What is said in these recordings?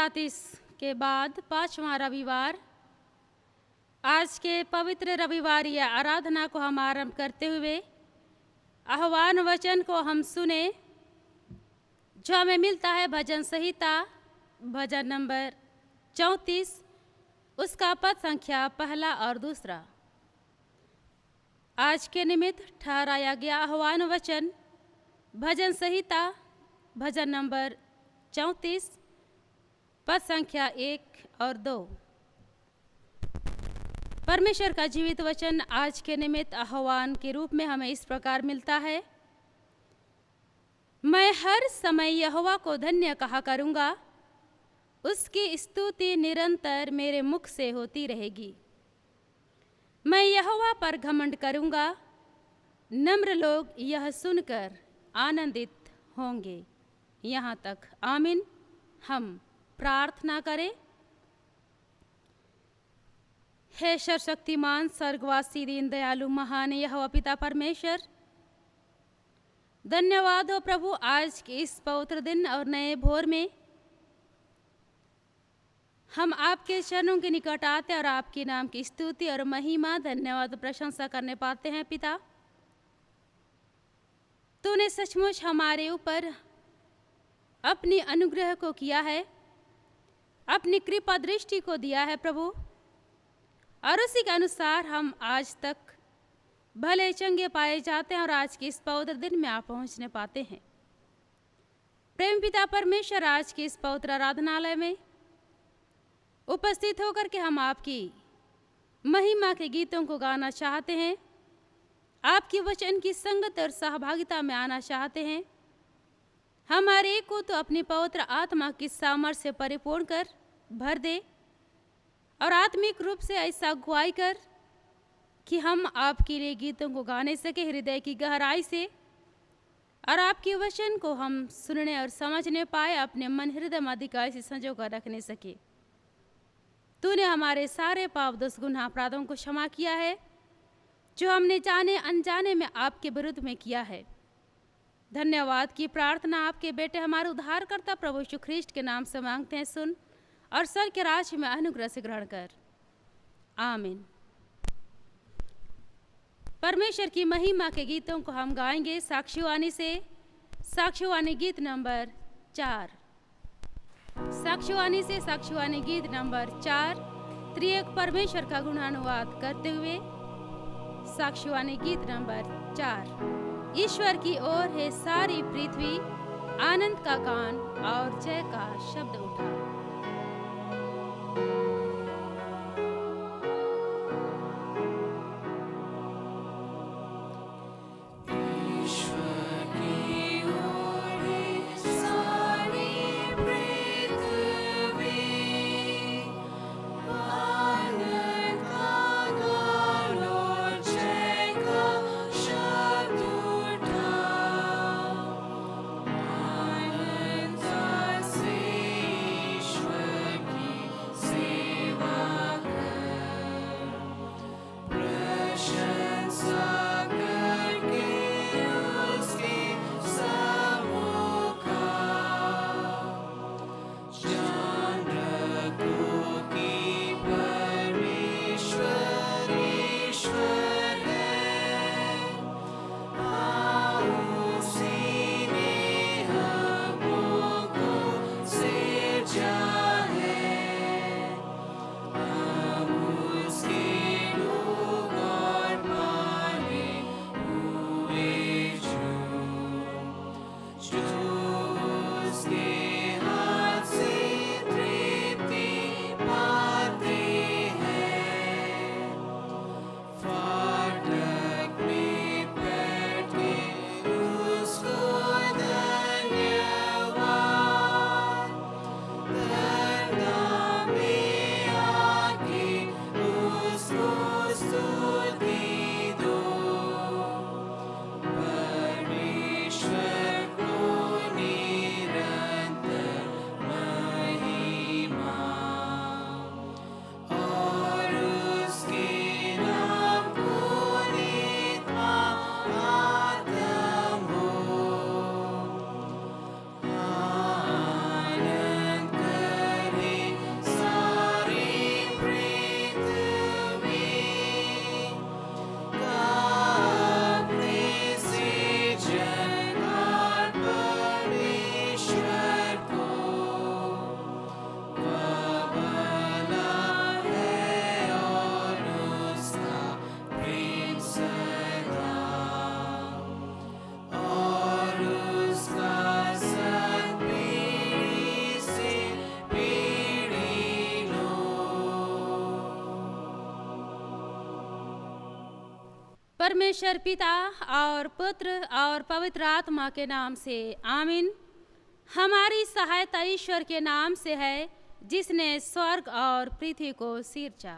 पिलातिस के बाद पांचवा रविवार, आज के पवित्र रविवार या आराधना को हम आरंभ करते हुए आह्वान वचन को हम सुने जो हमें मिलता है भजन संहिता भजन नंबर 34, उसका पद संख्या पहला और दूसरा। आज के निमित्त ठहराया गया आह्वान वचन भजन संहिता भजन नंबर 34, पद संख्या 1 और 2। परमेश्वर का जीवित वचन आज के निमित्त आह्वान के रूप में हमें इस प्रकार मिलता है। मैं हर समय यहोवा को धन्य कहा करूँगा, उसकी स्तुति निरंतर मेरे मुख से होती रहेगी। मैं यहोवा पर घमंड करूँगा, नम्र लोग यह सुनकर आनंदित होंगे। यहाँ तक आमीन। हम प्रार्थना करें। हे सर्वशक्तिमान स्वर्गवासी दीन दयालु महान यहोवा पिता परमेश्वर, धन्यवाद हो प्रभु आज के इस पवित्र दिन और नए भोर में हम आपके चरणों के निकट आते और आपके नाम की स्तुति और महिमा धन्यवाद प्रशंसा करने पाते हैं। पिता, तूने सचमुच हमारे ऊपर अपनी अनुग्रह को किया है, अपनी कृपा दृष्टि को दिया है प्रभु, और उसी के अनुसार हम आज तक भले चंगे पाए जाते हैं और आज के इस पवित्र दिन में आप पहुंचने पाते हैं। प्रेम पिता परमेश्वर, आज के इस पवित्र आराधनालय में उपस्थित होकर के हम आपकी महिमा के गीतों को गाना चाहते हैं, आपकी वचन की संगत और सहभागिता में आना चाहते हैं। हमारे को तो अपनी पवित्र आत्मा की सामर्थ्य से परिपूर्ण कर भर दे और आत्मिक रूप से ऐसा अगुवाई कर कि हम आपके लिए गीतों को गाने सके हृदय की गहराई से, और आपके वचन को हम सुनने और समझने पाए, अपने मन हृदय में अधिकार से संजो कर रखने सके। तूने हमारे सारे पाप दोष गुनाह अपराधों को क्षमा किया है जो हमने जाने अनजाने में आपके विरुद्ध में किया है। धन्यवाद की प्रार्थना आपके बेटे हमारे उद्धारकर्ता प्रभु यीशु ख्रीष्ट के नाम से मांगते हैं, सुन और स्वर्ग के राज्य में अनुग्रह से ग्रहण कर। आमीन। परमेश्वर की महिमा के गीतों को हम गाएंगे साक्षीवाणी से। साक्षीवाणी गीत नंबर 4। साक्षीवाणी से साक्षीवाणी गीत नंबर 4, त्रिएक परमेश्वर का गुणानुवाद करते हुए साक्षीवाणी गीत नंबर 4। ईश्वर की ओर है सारी पृथ्वी, आनंद का गान और जय का शब्द उठा। परमेश्वर पिता और पुत्र और पवित्र आत्मा के नाम से आमीन। हमारी सहायता ईश्वर के नाम से है, जिसने स्वर्ग और पृथ्वी को सिरजा।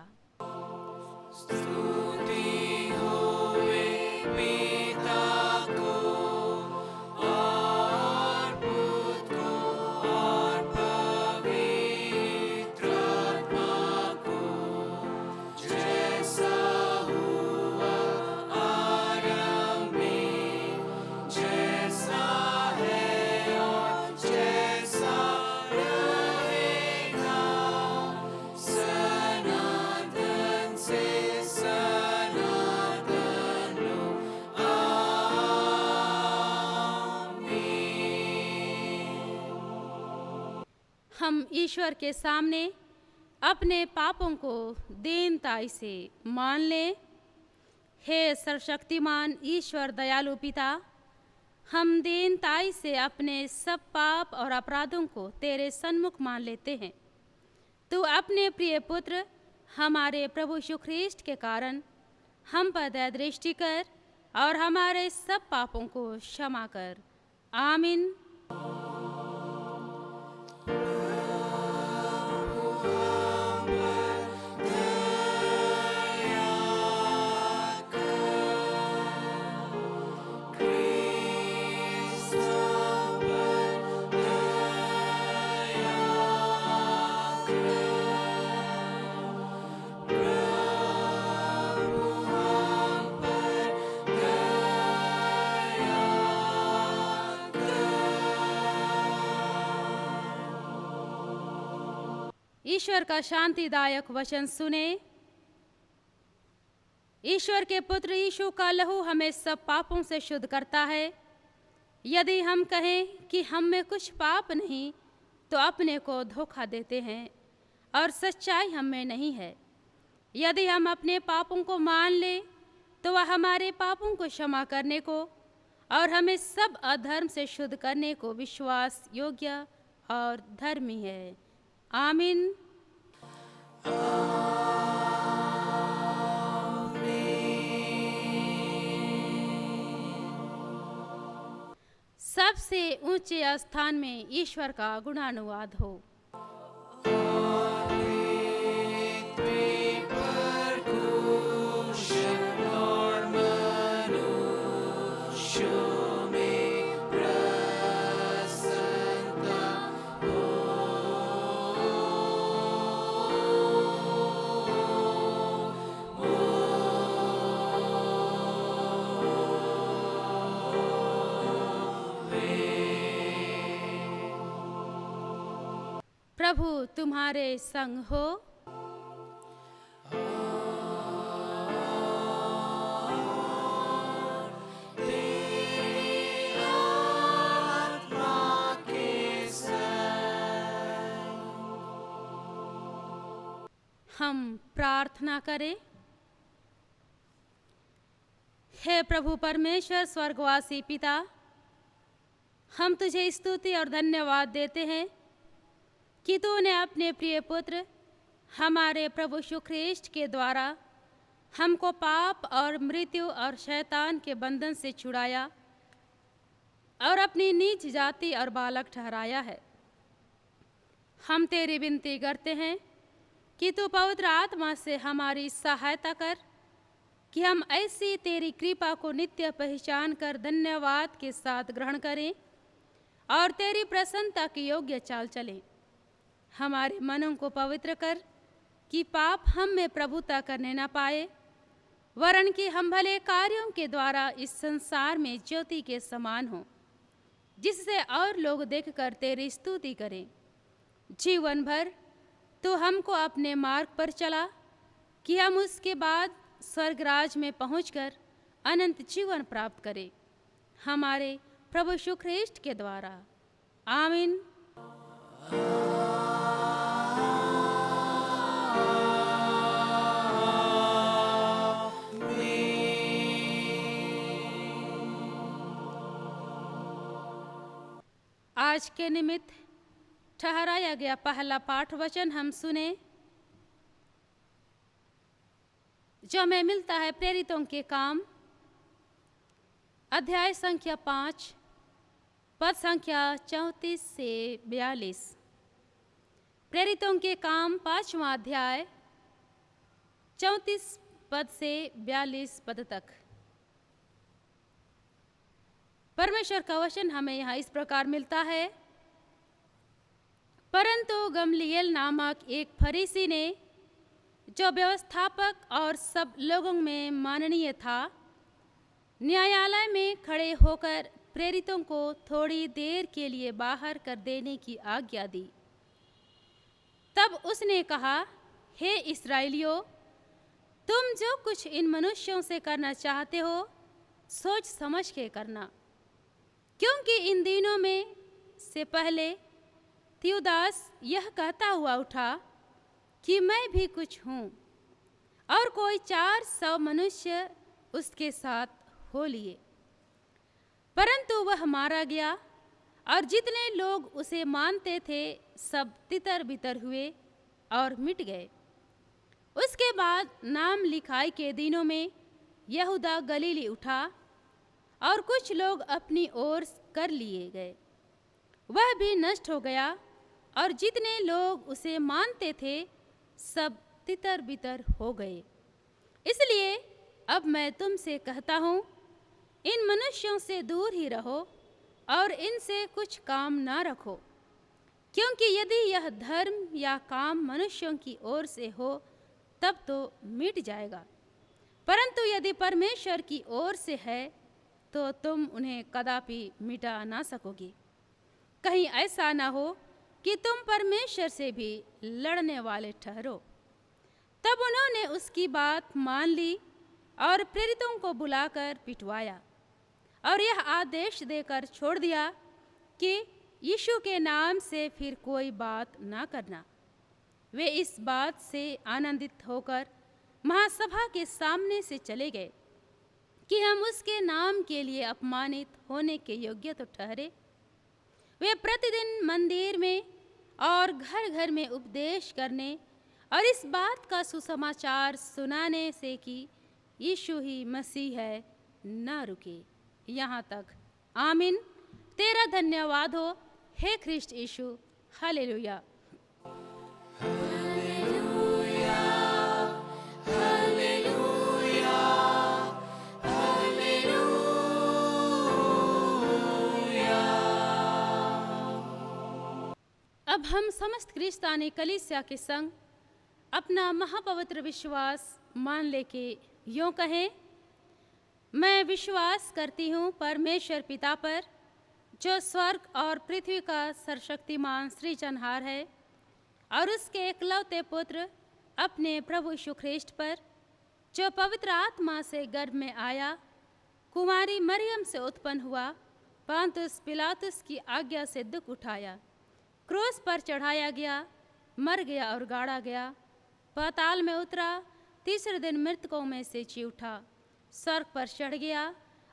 हम ईश्वर के सामने अपने पापों को दीनताई से मान लें। हे सर्वशक्तिमान ईश्वर दयालु पिता, हम दीनताई से अपने सब पाप और अपराधों को तेरे सन्मुख मान लेते हैं। तू अपने प्रिय पुत्र हमारे प्रभु यीशु ख्रीष्ट के कारण हम पर दया दृष्टि कर और हमारे सब पापों को क्षमा कर। आमीन। ईश्वर का शांतिदायक वचन सुने। ईश्वर के पुत्र यीशु का लहू हमें सब पापों से शुद्ध करता है। यदि हम कहें कि हम में कुछ पाप नहीं, तो अपने को धोखा देते हैं और सच्चाई हम में नहीं है। यदि हम अपने पापों को मान लें, तो वह हमारे पापों को क्षमा करने को और हमें सब अधर्म से शुद्ध करने को विश्वास योग्य और धर्मी है। आमीन। सबसे ऊंचे स्थान में ईश्वर का गुणानुवाद हो। प्रभु तुम्हारे संग हो। हम प्रार्थना करें। हे प्रभु परमेश्वर स्वर्गवासी पिता, हम तुझे स्तुति और धन्यवाद देते हैं कि तूने अपने प्रिय पुत्र हमारे प्रभु यीशु ख्रीष्ट के द्वारा हमको पाप और मृत्यु और शैतान के बंधन से छुड़ाया और अपनी नीच जाति और बालक ठहराया है। हम तेरी विनती करते हैं कि तू पवित्र आत्मा से हमारी सहायता कर कि हम ऐसी तेरी कृपा को नित्य पहचान कर धन्यवाद के साथ ग्रहण करें और तेरी प्रसन्नता के योग्य चाल चलें। हमारे मनों को पवित्र कर कि पाप हम में प्रभुता करने न पाए, वरन कि हम भले कार्यों के द्वारा इस संसार में ज्योति के समान हों, जिससे और लोग देखकर तेरी स्तुति करें। जीवन भर तो हमको अपने मार्ग पर चला कि हम उसके बाद स्वर्गराज में पहुंचकर अनंत जीवन प्राप्त करें, हमारे प्रभु यीशु ख्रीष्ट के द्वारा। आमीन। आज के निमित्त ठहराया गया पहला पाठ वचन हम सुने, जो हमें मिलता है प्रेरितों के काम अध्याय संख्या 5 पद संख्या 34 से 42। प्रेरितों के काम 5वां अध्याय 34 पद से 42 पद तक। परमेश्वर का वचन हमें यहाँ इस प्रकार मिलता है। परंतु गमलीएल नामक एक फरीसी ने, जो व्यवस्थापक और सब लोगों में माननीय था, न्यायालय में खड़े होकर प्रेरितों को थोड़ी देर के लिए बाहर कर देने की आज्ञा दी। तब उसने कहा, हे इस्राएलियों, तुम जो कुछ इन मनुष्यों से करना चाहते हो, सोच समझ के करना, क्योंकि इन दिनों में से पहले थियूदास यह कहता हुआ उठा कि मैं भी कुछ हूँ, और कोई 400 मनुष्य उसके साथ हो लिए। परंतु वह मारा गया, और जितने लोग उसे मानते थे सब तितर बितर हुए और मिट गए। उसके बाद नाम लिखाई के दिनों में यहूदा गलीली उठा, और कुछ लोग अपनी ओर कर लिए गए। वह भी नष्ट हो गया, और जितने लोग उसे मानते थे सब तितर बितर हो गए। इसलिए अब मैं तुमसे कहता हूँ, इन मनुष्यों से दूर ही रहो और इनसे कुछ काम ना रखो, क्योंकि यदि यह धर्म या काम मनुष्यों की ओर से हो तब तो मिट जाएगा, परंतु यदि परमेश्वर की ओर से है तो तुम उन्हें कदापि मिटा ना सकोगे। कहीं ऐसा ना हो कि तुम परमेश्वर से भी लड़ने वाले ठहरो। तब उन्होंने उसकी बात मान ली और प्रेरितों को बुलाकर पिटवाया, और यह आदेश देकर छोड़ दिया कि यीशु के नाम से फिर कोई बात ना करना। वे इस बात से आनंदित होकर महासभा के सामने से चले गए कि हम उसके नाम के लिए अपमानित होने के योग्य तो ठहरे। वे प्रतिदिन मंदिर में और घर घर में उपदेश करने और इस बात का सुसमाचार सुनाने से कि यीशु ही मसीह है, न रुके, यहाँ तक। आमीन। तेरा धन्यवाद हो हे ख्रिस्ट यीशु। हालेलुया। अब हम समस्त क्रिस्तानी कलीसिया के संग अपना महापवित्र विश्वास मान लेके यूँ कहें, मैं विश्वास करती हूँ परमेश्वर पिता पर, जो स्वर्ग और पृथ्वी का सर्वशक्तिमान सृजनहार है, और उसके एकलौते पुत्र अपने प्रभु यीशु ख्रिस्ट पर, जो पवित्र आत्मा से गर्भ में आया, कुमारी मरियम से उत्पन्न हुआ, पोंतियुस पिलातुस की आज्ञा से दुख उठाया, क्रूस पर चढ़ाया गया, मर गया और गाड़ा गया, पाताल में उतरा, तीसरे दिन मृतकों में से जी उठा, स्वर्ग पर चढ़ गया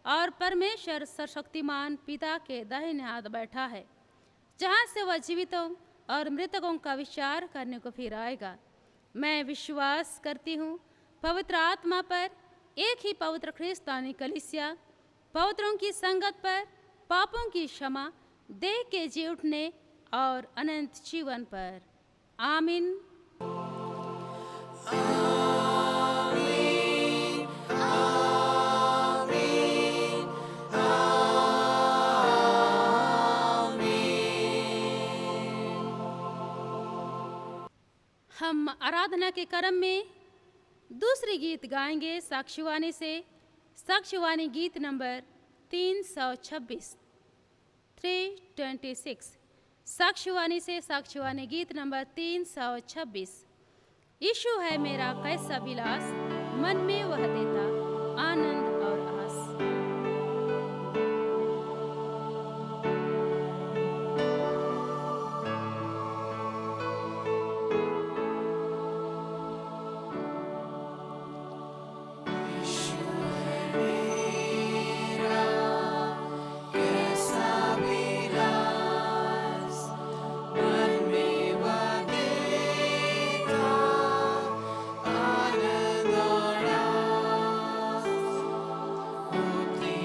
और परमेश्वर सर्वशक्तिमान पिता के दाहिने हाथ बैठा है, जहाँ से वह जीवितों और मृतकों का विचार करने को फिर आएगा। मैं विश्वास करती हूँ पवित्र आत्मा पर, एक ही पवित्र ख्रिस्तानी कलीसिया, पवित्रों की संगत पर, पापों की क्षमा, देह के जी उठने और अनंत जीवन पर। आमीन। हम आराधना के क्रम में दूसरी गीत गाएंगे साक्षीवाणी से। साक्षीवाणी गीत नंबर 326 326। साक्षीवाणी से साक्षीवाणी गीत नंबर 326। यीशु है मेरा कैसा विलास, मन में वह देता आनंद और आस। Holy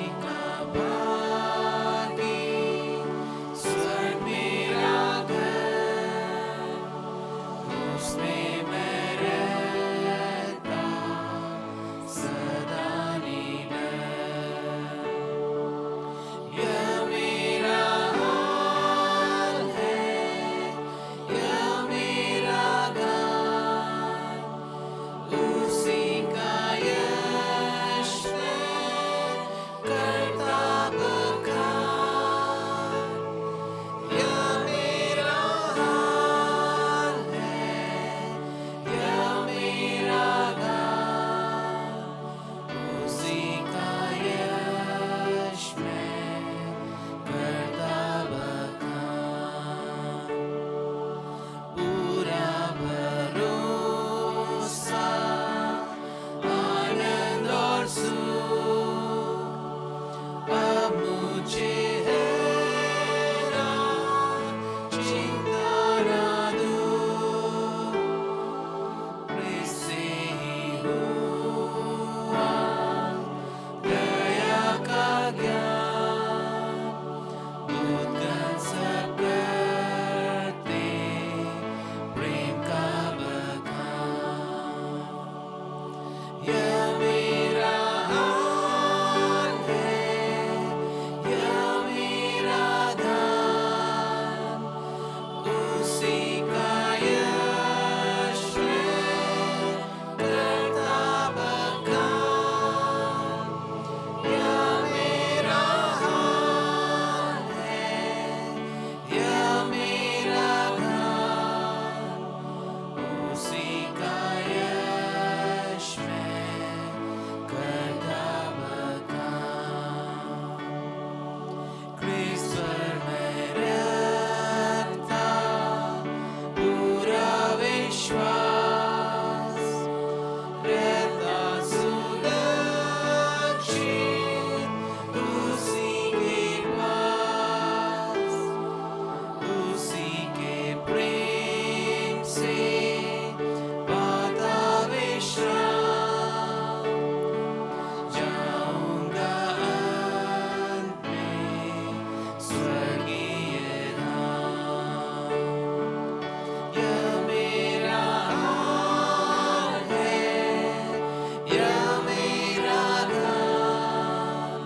या मेरा गान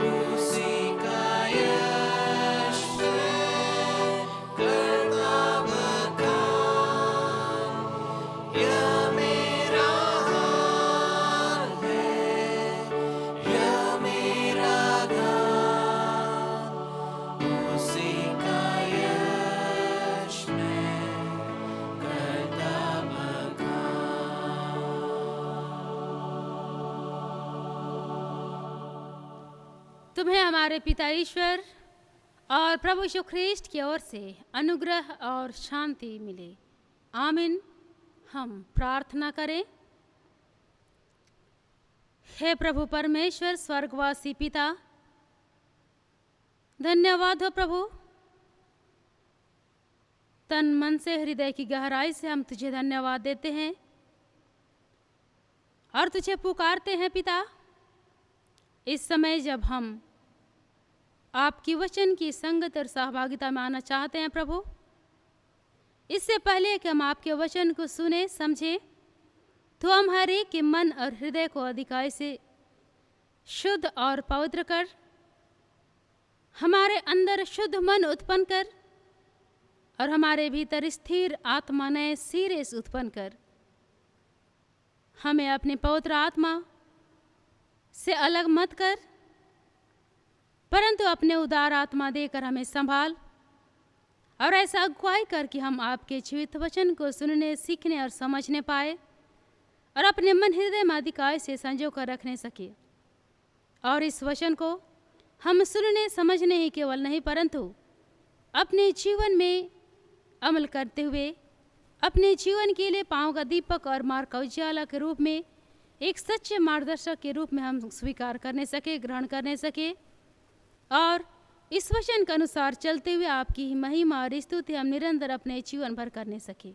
उसी का यश मैं करता बखान। या मेरा हाल है, या मेरा गान उसी का यश मैं करता बखान। तुम्हें हमारे पिता ईश्वर और प्रभु यीशु ख्रीस्ट की ओर से अनुग्रह और शांति मिले। आमीन। हम प्रार्थना करें। हे प्रभु परमेश्वर स्वर्गवासी पिता, धन्यवाद हो प्रभु। तन मन से हृदय की गहराई से हम तुझे धन्यवाद देते हैं और तुझे पुकारते हैं पिता। इस समय जब हम आपकी वचन की संगत और सहभागिता में आना चाहते हैं प्रभु, इससे पहले कि हम आपके वचन को सुने समझे, तो हम हर एक के मन और हृदय को अधिकाई से शुद्ध और पवित्र कर, हमारे अंदर शुद्ध मन उत्पन्न कर और हमारे भीतर स्थिर आत्मा नए सिरे से उत्पन्न कर। हमें अपनी पवित्र आत्मा से अलग मत कर, परंतु अपने उदार आत्मा देकर हमें संभाल और ऐसा अगुवाई कर कि हम आपके जीवित वचन को सुनने, सीखने और समझने पाए और अपने मन हृदय में अधिकाई से संजो कर रखने सके। और इस वचन को हम सुनने समझने ही केवल नहीं, परंतु अपने जीवन में अमल करते हुए अपने जीवन के लिए पाँव का दीपक और मार्ग का उजाला के रूप में एक सच्चे मार्गदर्शक के रूप में हम स्वीकार करने सके, ग्रहण करने सके और इस वचन के अनुसार चलते हुए आपकी महिमा और स्तुति हम निरंतर अपने जीवन भर करने सके।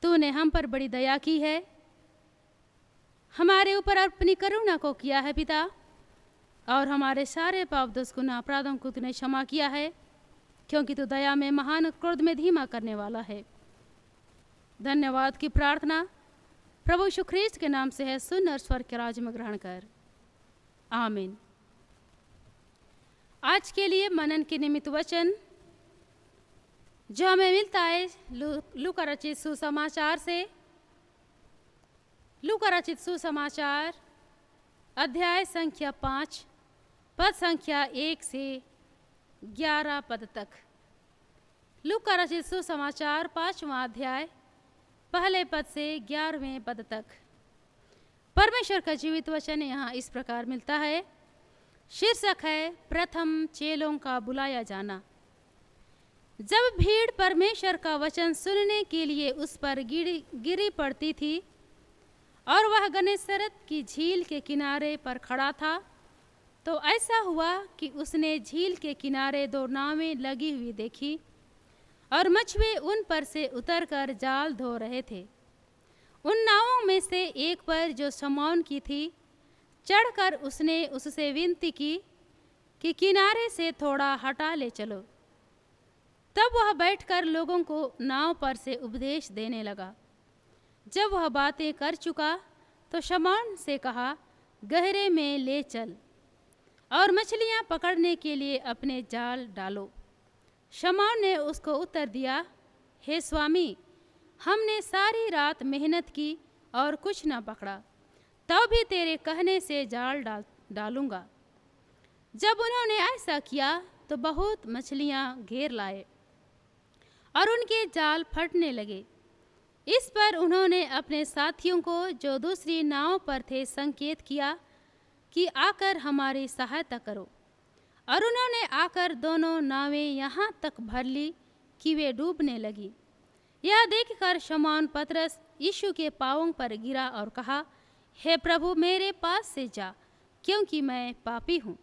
तूने हम पर बड़ी दया की है, हमारे ऊपर अपनी करुणा को किया है पिता, और हमारे सारे पाप दोष गुनाह अपराधों को तूने क्षमा किया है, क्योंकि तू दया में महान, क्रोध में धीमा करने वाला है। धन्यवाद की प्रार्थना प्रभु यीशु ख्रीस्त के नाम से है, सुन और स्वर्ग के राज्य में ग्रहण कर। आमीन। आज के लिए मनन के निमित्त वचन जो हमें मिलता है लूका रचित सुसमाचार से। लूका रचित सुसमाचार अध्याय संख्या 5 पद संख्या 1 से 11 पद तक। लूका रचित सुसमाचार 5वां अध्याय पहले पद से 11वें पद तक। परमेश्वर का जीवित वचन यहाँ इस प्रकार मिलता है। शीर्षक है प्रथम चेलों का बुलाया जाना। जब भीड़ परमेश्वर का वचन सुनने के लिए उस पर गिरी पड़ती थी और वह गन्नेसरत की झील के किनारे पर खड़ा था, तो ऐसा हुआ कि उसने झील के किनारे 2 नावें लगी हुई देखी और मछुए उन पर से उतरकर जाल धो रहे थे। उन नावों में से एक पर, जो शमौन की थी, चढ़कर उसने उससे विनती की कि किनारे से थोड़ा हटा ले चलो। तब वह बैठकर लोगों को नाव पर से उपदेश देने लगा। जब वह बातें कर चुका तो शमौन से कहा, गहरे में ले चल और मछलियां पकड़ने के लिए अपने जाल डालो। शमौन ने उसको उत्तर दिया, हे स्वामी, हमने सारी रात मेहनत की और कुछ न पकड़ा, तब भी तेरे कहने से जाल डालूंगा। जब उन्होंने ऐसा किया तो बहुत मछलियां घेर लाए और उनके जाल फटने लगे। इस पर उन्होंने अपने साथियों को, जो दूसरी नाव पर थे, संकेत किया कि आकर हमारी सहायता करो। और उन्होंने आकर दोनों नावें यहाँ तक भर ली कि वे डूबने लगी। यह देखकर शमौन पतरस यीशु के पांवों पर गिरा और कहा, हे प्रभु, मेरे पास से जा, क्योंकि मैं पापी हूँ।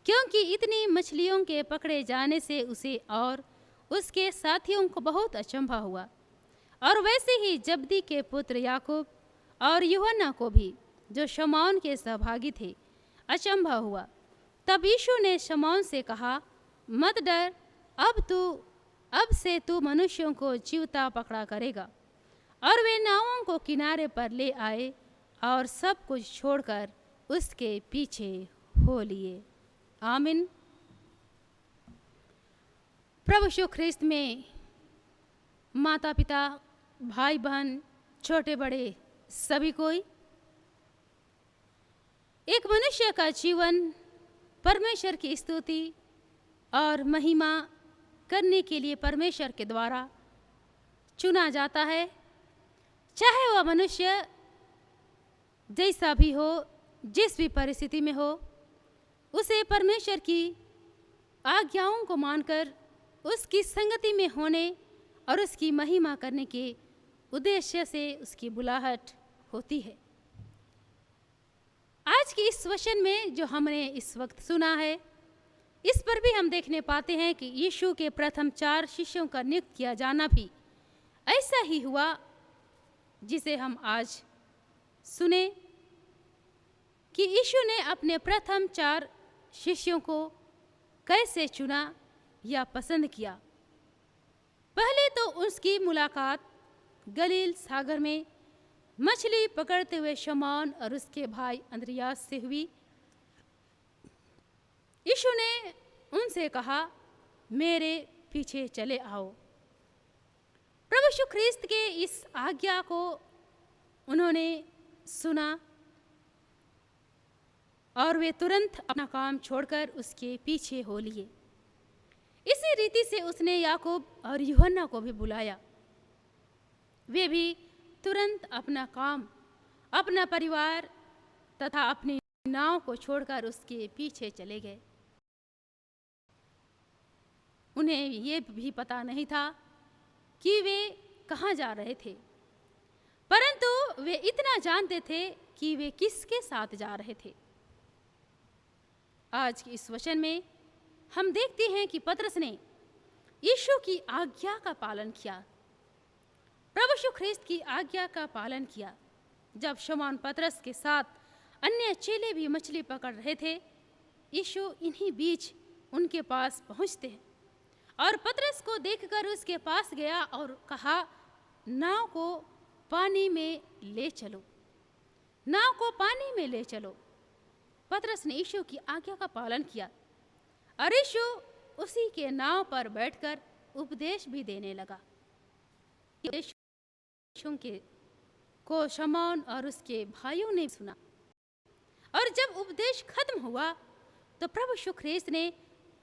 क्योंकि इतनी मछलियों के पकड़े जाने से उसे और उसके साथियों को बहुत अचंभा हुआ, और वैसे ही जब्दी के पुत्र याकूब और यूहन्ना को भी, जो शमौन के सहभागी थे, अचंभा हुआ। तब यीशु ने शमौन से कहा, मत डर, अब से तू मनुष्यों को जीवता पकड़ा करेगा। और वे नावों को किनारे पर ले आए और सब कुछ छोड़कर उसके पीछे हो लिए। आमीन। प्रभु यीशु ख्रिस्त में माता पिता, भाई बहन, छोटे बड़े सभी कोई, एक मनुष्य का जीवन परमेश्वर की स्तुति और महिमा करने के लिए परमेश्वर के द्वारा चुना जाता है। चाहे वह मनुष्य जैसा भी हो, जिस भी परिस्थिति में हो, उसे परमेश्वर की आज्ञाओं को मानकर उसकी संगति में होने और उसकी महिमा करने के उद्देश्य से उसकी बुलाहट होती है। आज के इस वचन में जो हमने इस वक्त सुना है, इस पर भी हम देखने पाते हैं कि यीशु के प्रथम 4 शिष्यों का नियुक्त किया जाना भी ऐसा ही हुआ जिसे हम आज सुने कि यीशु ने अपने प्रथम 4 शिष्यों को कैसे चुना या पसंद किया। पहले तो उसकी मुलाकात गलील सागर में मछली पकड़ते हुए शमौन और उसके भाई अंद्रियास से हुई। यीशु ने उनसे कहा, मेरे पीछे चले आओ। प्रभु यीशु ख्रिस्त के इस आज्ञा को उन्होंने सुना और वे तुरंत अपना काम छोड़कर उसके पीछे हो लिए। इसी रीति से उसने याकूब और यूहन्ना को भी बुलाया। वे भी तुरंत अपना काम, अपना परिवार तथा अपनी नाव को छोड़कर उसके पीछे चले गए। उन्हें ये भी पता नहीं था कि वे कहाँ जा रहे थे, परंतु वे इतना जानते थे कि वे किसके साथ जा रहे थे। आज के इस वचन में हम देखते हैं कि पतरस ने यीशु की आज्ञा का पालन किया, प्रभु यीशु ख्रिस्त की आज्ञा का पालन किया। जब शमौन पतरस के साथ अन्य चेले भी मछली पकड़ रहे थे, यीशु इन्हीं बीच उनके पास पहुंचते हैं और पतरस को देखकर उसके पास गया और कहा, नाव को पानी में ले चलो, नाव को पानी में ले चलो। पतरस ने यीशु की आज्ञा का पालन किया और यीशु उसी के नाव पर बैठकर उपदेश भी देने लगा। यीशु के को शमौन और उसके भाइयों ने सुना और जब उपदेश खत्म हुआ तो प्रभु यीशु ख्रिस्त ने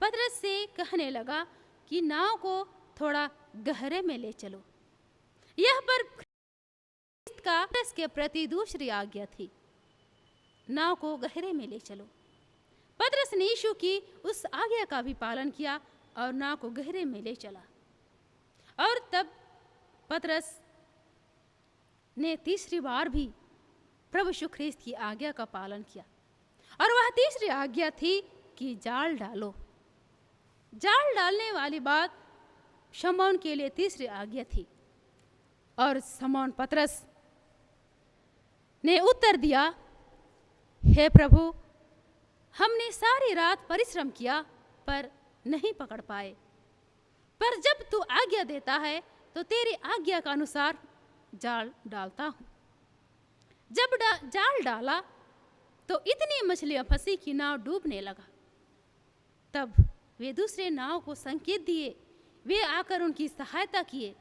पतरस से कहने लगा कि नाव को थोड़ा गहरे में ले चलो। यह पर ख्रिस्त का पतरस के प्रति दूसरी आज्ञा थी, नाव को गहरे में ले चलो। पतरस ने यीशु की उस आज्ञा का भी पालन किया और नाव को गहरे में ले चला। और तब पतरस ने तीसरी बार भी प्रभु यीशु ख्रिस्त की आज्ञा का पालन किया और वह तीसरी आज्ञा थी कि जाल डालो। जाल डालने वाली बात शमौन के लिए तीसरी आज्ञा थी और शमौन पतरस ने उत्तर दिया, हे प्रभु, हमने सारी रात परिश्रम किया पर नहीं पकड़ पाए, पर जब तू आज्ञा देता है तो तेरी आज्ञा का अनुसार जाल डालता हूँ। जब जाल डाला तो इतनी मछलियाँ फंसी कि नाव डूबने लगा। तब वे दूसरे नाव को संकेत दिए, वे आकर उनकी सहायता किए।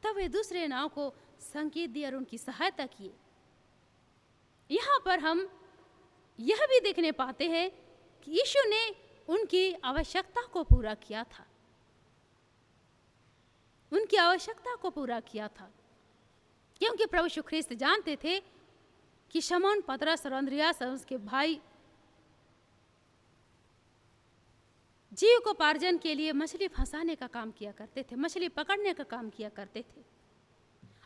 तब वे दूसरे नाव को संकेत दिए और उनकी सहायता किए। यहाँ पर हम यह भी देखने पाते हैं कि यीशु ने उनकी आवश्यकता को पूरा किया था, उनकी आवश्यकता को पूरा किया था, क्योंकि प्रभु यीशु ख्रिस्त जानते थे कि शमौन पतरस और अंद्रियास और उसके भाई जीविकोपार्जन के लिए मछली फंसाने का काम किया करते थे, मछली पकड़ने का काम किया करते थे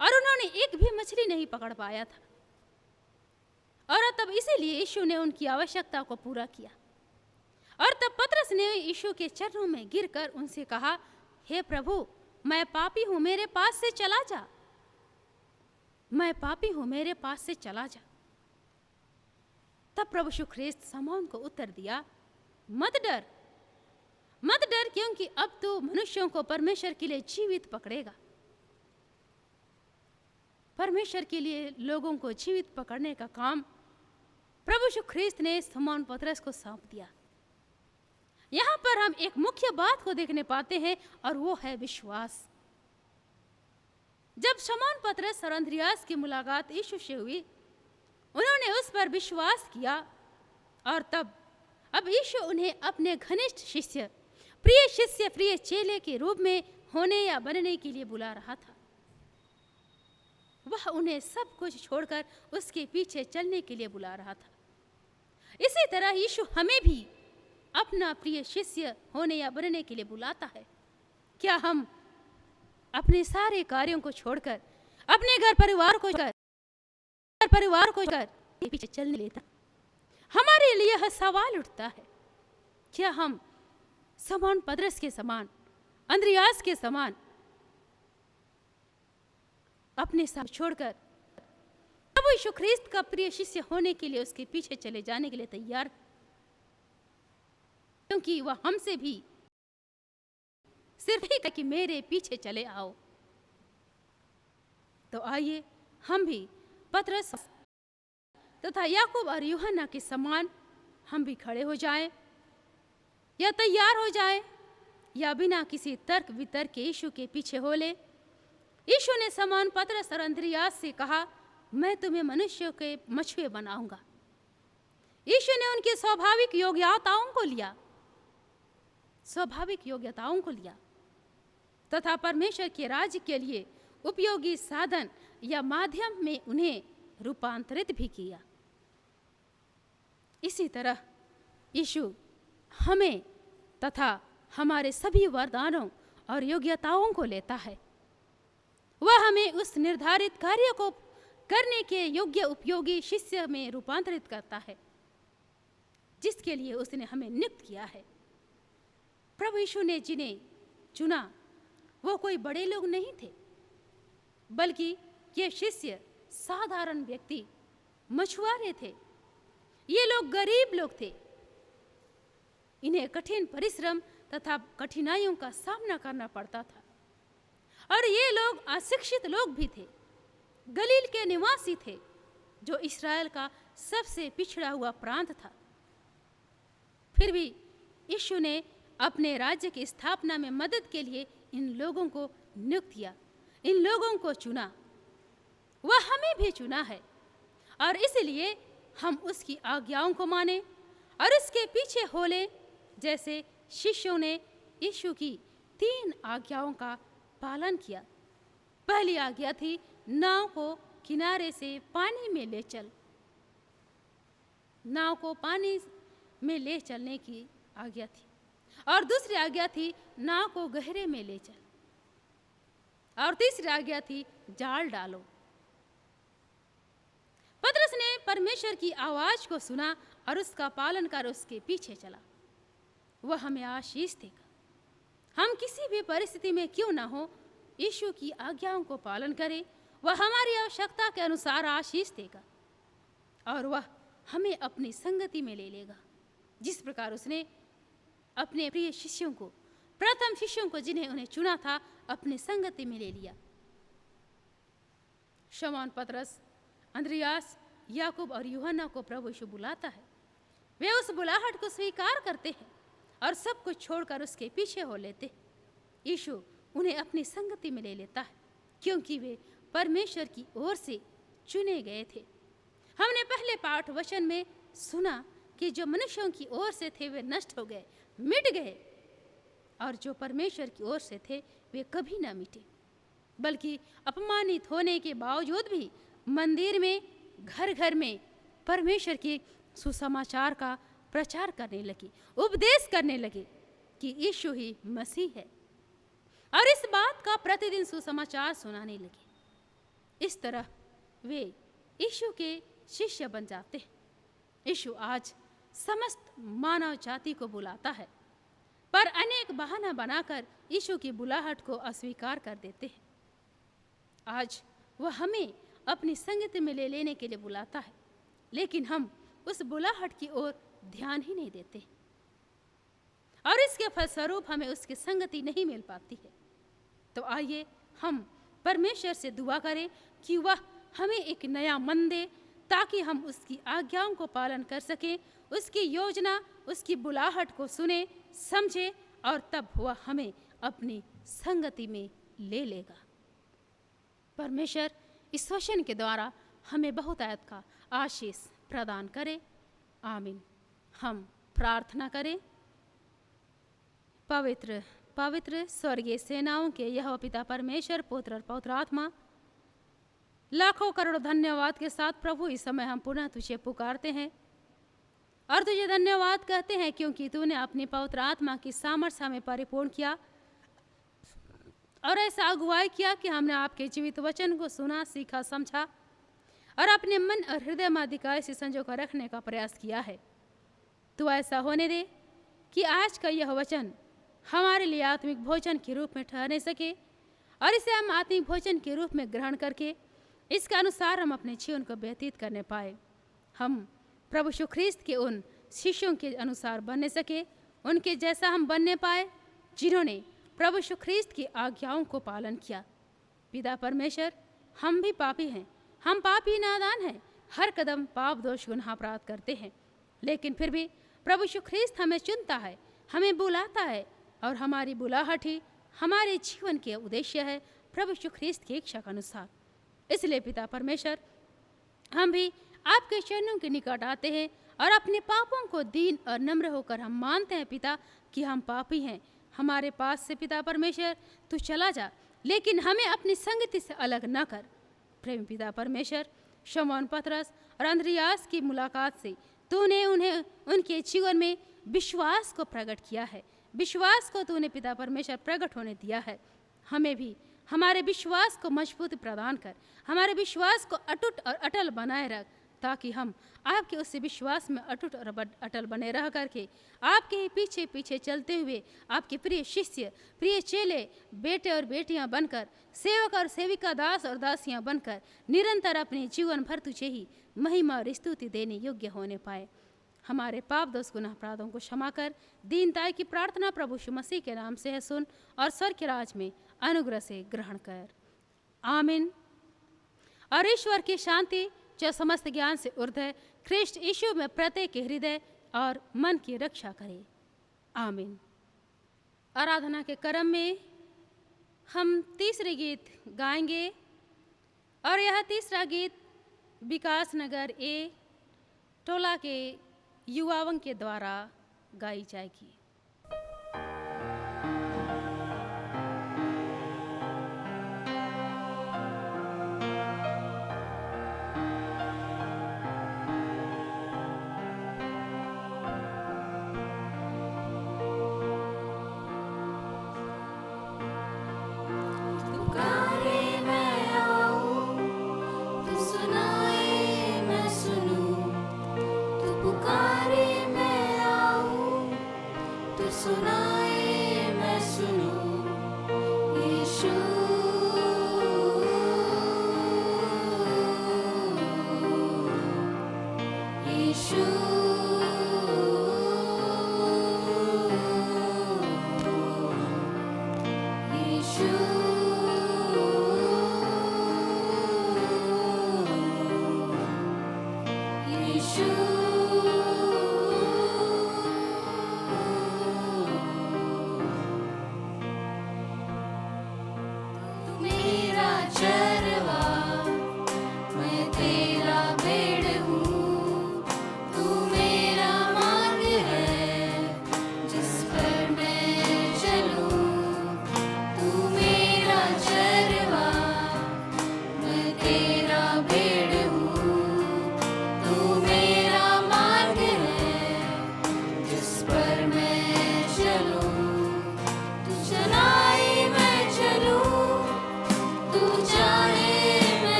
और उन्होंने एक भी मछली नहीं पकड़ पाया था। और तब इसीलिए यीशु ने उनकी आवश्यकता को पूरा किया। और तब पतरस ने यीशु के चरणों में गिरकर उनसे कहा, हे प्रभु, मैं पापी हूं, मेरे पास से चला जा, मैं पापी हूं, मेरे पास से चला जा। तब प्रभु यीशु ख्रिस्त शमौन को उत्तर दिया, मत डर, मत डर, क्योंकि अब तू मनुष्यों को परमेश्वर के लिए जीवित पकड़ेगा। परमेश्वर के लिए लोगों को जीवित पकड़ने का काम प्रभु यीशु ख्रीस्त ने शमौन पतरस को सौंप दिया। यहाँ पर हम एक मुख्य बात को देखने पाते हैं और वो है विश्वास। जब शमौन पतरस और अंद्रियास की मुलाकात यीशु से हुई, उन्होंने उस पर विश्वास किया और तब अब यीशु उन्हें अपने घनिष्ठ शिष्य, प्रिय चेले के रूप में होने या बनने के लिए बुला रहा था। वह उन्हें सब कुछ छोड़कर उसके पीछे चलने के लिए बुला रहा था। इसी तरह यीशु हमें भी अपना प्रिय शिष्य होने या बनने के लिए बुलाता है। क्या हम अपने सारे कार्यों को छोड़कर, अपने घर परिवार को छोड़कर पीछे चलने लेता? हमारे लिए यह सवाल उठता है, क्या हम शमौन पतरस के समान, अंद्रियास के समान अपने सब छोड़कर प्रभु यीशु ख्रीस्त का प्रिय शिष्य होने के लिए उसके पीछे चले जाने के लिए तैयार? क्योंकि वह हमसे भी सिर्फ ही कि मेरे पीछे चले आओ। तो आइए हम भी पतरस तथा याकूब और यूहन्ना के समान हम भी खड़े हो जाएं, या तैयार हो जाएं, या बिना किसी तर्क वितर्क के यीशु के पीछे हो ले। यीशु ने शमौन पतरस और अंद्रियास से कहा, मैं तुम्हें मनुष्यों के मछुए बनाऊंगा। यीशु ने उनकी स्वाभाविक योग्यताओं को लिया तथा परमेश्वर के राज्य के लिए उपयोगी साधन या माध्यम में उन्हें रूपांतरित भी किया। इसी तरह यीशु हमें तथा हमारे सभी वरदानों और योग्यताओं को लेता है। वह हमें उस निर्धारित कार्य को करने के योग्य उपयोगी शिष्य में रूपांतरित करता है जिसके लिए उसने हमें नियुक्त किया है। प्रभु यीशु ने जिन्हें चुना वो कोई बड़े लोग नहीं थे, बल्कि ये शिष्य साधारण व्यक्ति, मछुआरे थे। ये लोग गरीब लोग थे। इन्हें कठिन परिश्रम तथा कठिनाइयों का सामना करना पड़ता था और ये लोग अशिक्षित लोग भी थे। गलील के निवासी थे, जो इस्राएल का सबसे पिछड़ा हुआ प्रांत था। फिर भी यीशु ने अपने राज्य की स्थापना में मदद के लिए इन लोगों को नियुक्त किया, इन लोगों को चुना। वह हमें भी चुना है और इसलिए हम उसकी आज्ञाओं को माने और उसके पीछे हो लें, जैसे शिष्यों ने यीशु की 3 आज्ञाओं का पालन किया। पहली आज्ञा थी, नाव को किनारे से पानी में ले चल। नाव को पानी में ले चलने की आज्ञा थी। और दूसरी आज्ञा थी, नाव को गहरे में ले चल। और तीसरी आज्ञा थी, जाल डालो। पतरस ने परमेश्वर की आवाज को सुना और उसका पालन कर उसके पीछे चला। वह हमें आशीष देगा। हम किसी भी परिस्थिति में क्यों ना हो, यीशु की आज्ञाओं को पालन करें। वह हमारी आवश्यकता के अनुसार आशीष देगा और वह हमें अपनी संगति में ले लेगा, जिस प्रकार उसने अपने प्रिय शिष्यों को, प्रथम शिष्यों को जिन्हें उन्हें चुना था, अपनी संगति में ले लिया। शमौन पतरस, अंद्रियास, याकूब और यूहन्ना को प्रभु यीशु बुलाता है। वे उस बुलाहट को स्वीकार करते हैं और सब कुछ छोड़कर उसके पीछे हो लेते हैं। यीशु उन्हें अपनी संगति में ले लेता है क्योंकि वे परमेश्वर की ओर से चुने गए थे। हमने पहले पाठ वचन में सुना कि जो मनुष्यों की ओर से थे वे नष्ट हो गए, मिट गए, और जो परमेश्वर की ओर से थे वे कभी ना मिटे, बल्कि अपमानित होने के बावजूद भी मंदिर में, घर घर में परमेश्वर के सुसमाचार का प्रचार करने लगे, उपदेश करने लगे कि यीशु ही मसीह है, और इस बात का प्रतिदिन सुसमाचार सुनाने लगे। इस तरह वे यीशु के शिष्य बन जाते हैं। यीशु आज समस्त मानव जाति को बुलाता है, पर अनेक बहाना बनाकर यीशु की बुलाहट को अस्वीकार कर देते हैं। आज वह हमें अपनी संगति में ले लेने के लिए बुलाता है, लेकिन हम उस बुलाहट की ओर ध्यान ही नहीं देते और इसके फलस्वरूप हमें उसकी संगति नहीं मिल पाती है। तो आइए हम परमेश्वर से दुआ करें कि वह हमें एक नया मन दे ताकि हम उसकी आज्ञाओं को पालन कर सकें, उसकी योजना, उसकी बुलाहट को सुने, समझे और तब वह हमें अपनी संगति में ले लेगा। परमेश्वर इस वचन के द्वारा हमें बहुतायत का आशीष प्रदान करे। आमीन। हम प्रार्थना करें। पवित्र पवित्र स्वर्गीय सेनाओं के यहोवा पिता परमेश्वर, पुत्र और पवित्र आत्मा, लाखों करोड़ों धन्यवाद के साथ प्रभु इस समय हम पुनः तुझे पुकारते हैं और तुझे धन्यवाद कहते हैं क्योंकि तूने अपनी पवित्र आत्मा की सामर्थ्य में परिपूर्ण किया और ऐसा अगुवाई किया कि हमने आपके जीवित वचन को सुना, सीखा, समझा और अपने मन और हृदय में अधिकार से संजो कर रखने का प्रयास किया है। तू ऐसा होने दे कि आज का यह वचन हमारे लिए आत्मिक भोजन के रूप में ठहरने सके और इसे हम आत्मिक भोजन के रूप में ग्रहण करके इसके अनुसार हम अपने जीवन को व्यतीत करने पाए। हम प्रभु यीशु ख्रीस्त के उन शिष्यों के अनुसार बनने सके, उनके जैसा हम बनने पाए जिन्होंने प्रभु यीशु ख्रीस्त की आज्ञाओं को पालन किया। पिता परमेश्वर, हम भी पापी हैं, हम पापी नादान हैं, हर कदम पाप दोष गुनाह अपराध करते हैं, लेकिन फिर भी प्रभु यीशु ख्रीस्त हमें चुनता है, हमें बुलाता है और हमारी बुलाहट ही हमारे जीवन के उद्देश्य है प्रभु यीशु ख्रीस्त की इच्छा के अनुसार। इसलिए पिता परमेश्वर, हम भी आपके चरणों के निकट आते हैं और अपने पापों को दीन और नम्र होकर हम मानते हैं पिता कि हम पापी हैं। हमारे पास से पिता परमेश्वर तू चला जा, लेकिन हमें अपनी संगति से अलग न कर। प्रेम पिता परमेश्वर, शमौन पतरस और अंद्रियास की मुलाकात से तूने उन्हें उनके जीवन में विश्वास को प्रकट किया है, विश्वास को तूने पिता परमेश्वर प्रकट होने दिया है। हमें भी हमारे विश्वास को मजबूत प्रदान कर, हमारे विश्वास को अटूट और अटल बनाए रख, ताकि हम आपके उस विश्वास में अटूट और अटल बने रह करके आपके ही पीछे पीछे चलते हुए आपके प्रिय शिष्य, प्रिय चेले, बेटे और बेटियां बनकर, सेवक और सेविका, दास और दासियां बनकर निरंतर अपने जीवन भर तुझे ही महिमा और स्तुति देने योग्य होने पाए। हमारे पाप दोष गुनाह अपराधों को क्षमा कर। दीनताई की प्रार्थना प्रभु यीशु मसीह के नाम से है सुन और स्वर्ग के राज में अनुग्रह से ग्रहण कर। आमीन। और ईश्वर की शांति जो समस्त ज्ञान से ऊर्ध्व है, ख्रीष्ट यीशु में प्रत्येक हृदय और मन की रक्षा करे। आमीन। आराधना के क्रम में हम तीसरे गीत गाएंगे और यह तीसरा गीत विकास नगर ए टोला के युवाओं के द्वारा गाई जाएगी। चरवा मैं तेरा भेड़ हूँ, तू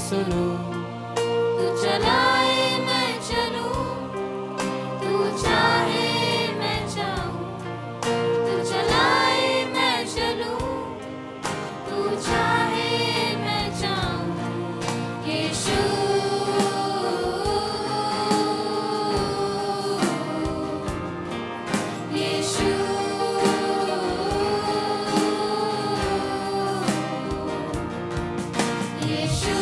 सुनूं। तू चलाए मैं चलूं, तू चाहे मैं चाहूं। तू चलाए मैं चलूं, तू चाहे मैं चाहूं। यीशु यीशु यीशु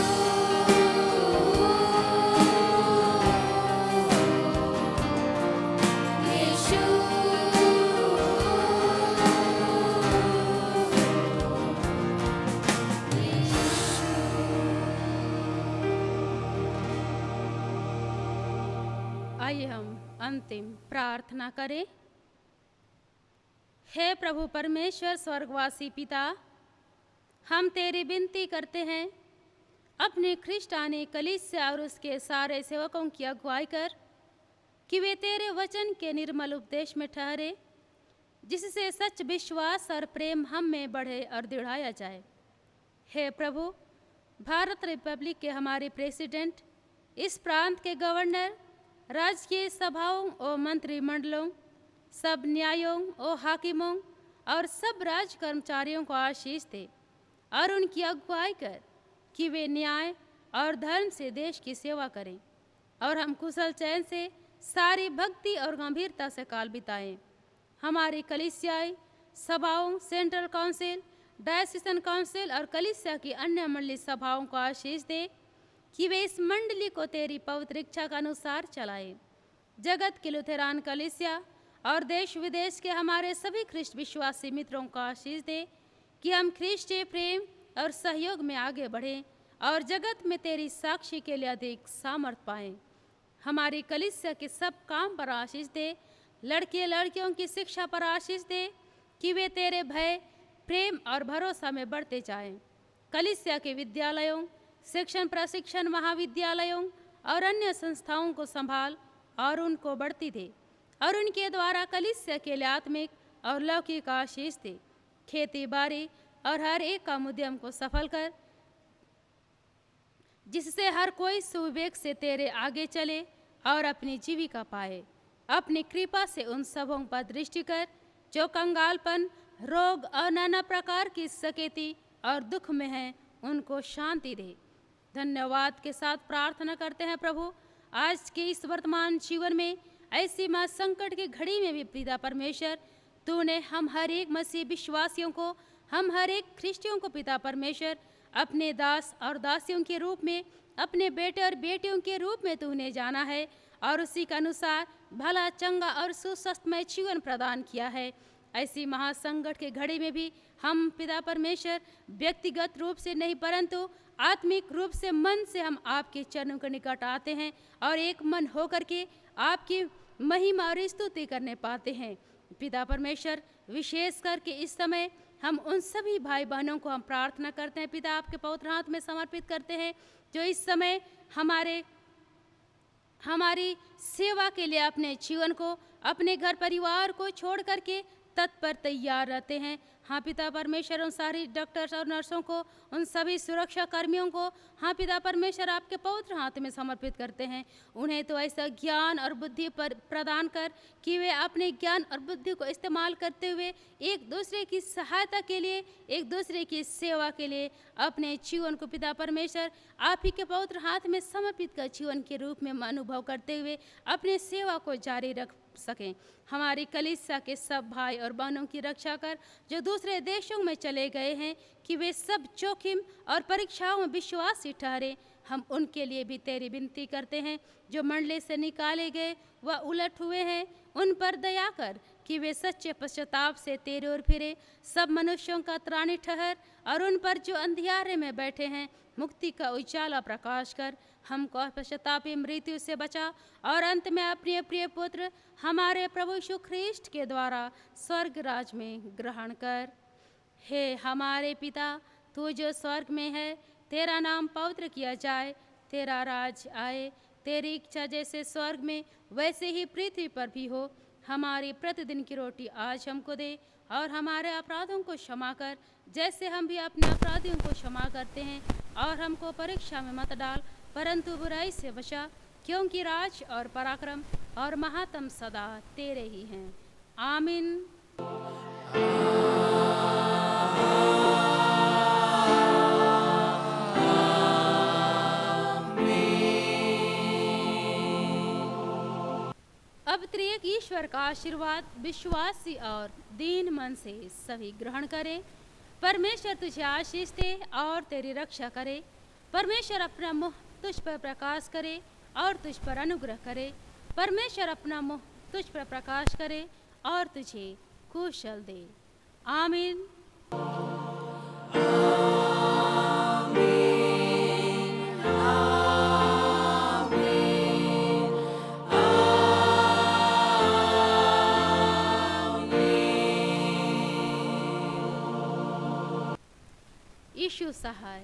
यीशु आइए हम अंतिम प्रार्थना करें। हे प्रभु परमेश्वर स्वर्गवासी पिता, हम तेरी विनती करते हैं, अपने ख्रिस्तानी कलीसिया और उसके सारे सेवकों की अगुवाई कर कि वे तेरे वचन के निर्मल उपदेश में ठहरे, जिससे सच विश्वास और प्रेम हम में बढ़े और दृढ़ाया जाए। हे प्रभु, भारत रिपब्लिक के हमारे प्रेसिडेंट, इस प्रांत के गवर्नर, राजकीय सभाओं और मंत्रिमंडलों, सब न्यायों और हाकिमों और सब राज कर्मचारियों को आशीष दे और उनकी अगुवाई कर कि वे न्याय और धर्म से देश की सेवा करें और हम कुशल चैन से सारी भक्ति और गंभीरता से काल बिताएं। हमारी कलीसियाई सभाओं, सेंट्रल काउंसिल, डायसीजन काउंसिल और कलीसिया की अन्य मंडली सभाओं को आशीष दे कि वे इस मंडली को तेरी पवित्र इच्छा के अनुसार चलाएं। जगत की लुथेरान कलीसिया और देश विदेश के हमारे सभी ख्रिस्ट विश्वासी मित्रों को आशीष दे कि हम ख्रिस्टीय प्रेम और सहयोग में आगे बढ़ें और जगत में तेरी साक्षी के लिए अधिक सामर्थ पाएं। हमारी कलीसिया के सब काम पर आशीष दे, लड़के लड़कियों की शिक्षा पर आशीष दे कि वे तेरे भय, प्रेम और भरोसा में बढ़ते जाएं। कलीसिया के विद्यालयों, शिक्षण प्रशिक्षण महाविद्यालयों और अन्य संस्थाओं को संभाल और उनको बढ़ती दे और उनके द्वारा कलीसिया के लिए आत्मिक और लौकिक आशीष दे। खेती बाड़ी और हर एक काम उद्यम को सफल कर, जिससे हर कोई सुविवेक से तेरे आगे चले और अपनी जीविका पाए। अपनी कृपा से उन सबों पर दृष्टि कर जो कंगालपन, रोग और नाना प्रकार की सकेती और दुख में हैं, उनको शांति दे। धन्यवाद के साथ प्रार्थना करते हैं प्रभु, आज के इस वर्तमान जीवन में ऐसी माँ संकट की घड़ी में भी पिता परमेश्वर, तूने हम हर एक मसीह विश्वासियों को, हम हर एक ख्रिस्टियों को पिता परमेश्वर अपने दास और दासियों के रूप में, अपने बेटे और बेटियों के रूप में तूने जाना है और उसी के अनुसार भला, चंगा और सुस्वस्थमय जीवन प्रदान किया है। ऐसी महासंकट के घड़ी में भी हम पिता परमेश्वर व्यक्तिगत रूप से नहीं परंतु आत्मिक रूप से मन से हम आपके चरणों के निकट आते हैं और एक मन होकर के आपकी महिमा और स्तुति करने पाते हैं। पिता परमेश्वर, विशेष करके इस समय हम उन सभी भाई बहनों को हम प्रार्थना करते हैं, पिता आपके पवित्र हाथ में समर्पित करते हैं, जो इस समय हमारी सेवा के लिए अपने जीवन को, अपने घर परिवार को छोड़ करके तत्पर तैयार रहते हैं। हाँ पिता परमेश्वर, उन सारी डॉक्टर्स और नर्सों को, उन सभी सुरक्षा कर्मियों को हाँ पिता परमेश्वर आपके पवित्र हाथ में समर्पित करते हैं। उन्हें तो ऐसा ज्ञान और बुद्धि प्रदान कर कि वे अपने ज्ञान और बुद्धि को इस्तेमाल करते हुए एक दूसरे की सहायता के लिए, एक दूसरे की सेवा के लिए अपने जीवन को पिता परमेश्वर आप ही के पवित्र हाथ में समर्पित कर जीवन के रूप में अनुभव करते हुए अपने सेवा को जारी रख सकें। हमारी कलीसिया के सब भाई और बहनों की रक्षा कर जो दूसरे देशों में चले गए हैं, कि वे सब जोखिम और परीक्षाओं में विश्वासी ठहरे। हम उनके लिए भी तेरी विनती करते हैं। जो मंडली से निकाले गए व उलट हुए हैं, उन पर दया कर कि वे सच्चे पश्चाताप से तेरे ओर फिरे। सब मनुष्यों का त्राणी ठहर और उन पर जो अंधियारे में बैठे हैं मुक्ति का उजाला प्रकाश कर। हमको पश्चातापी मृत्यु से बचा और अंत में अपने प्रिय पुत्र हमारे प्रभु यीशु ख्रिस्ट के द्वारा स्वर्ग राज में ग्रहण कर। हे हमारे पिता, तू जो स्वर्ग में है, तेरा नाम पवित्र किया जाए, तेरा राज आए, तेरी इच्छा जैसे स्वर्ग में वैसे ही पृथ्वी पर भी हो। हमारी प्रतिदिन की रोटी आज हमको दे और हमारे अपराधों को क्षमा कर, जैसे हम भी अपने अपराधियों को क्षमा करते हैं। और हमको परीक्षा में मत डाल, परंतु बुराई से बचा, क्योंकि राज और पराक्रम और महात्म सदा तेरे ही हैं। आमीन। अब त्रिएक ईश्वर का आशीर्वाद विश्वासी और दीन मन से सभी ग्रहण करें। परमेश्वर तुझे आशीष दे और तेरी रक्षा करे। परमेश्वर अपना मुँह तुझ पर प्रकाश करे और तुझ पर अनुग्रह करे। परमेश्वर अपना मुँह तुझ पर प्रकाश करे और तुझे कुशल दे। आमीन। यीशु सहाय।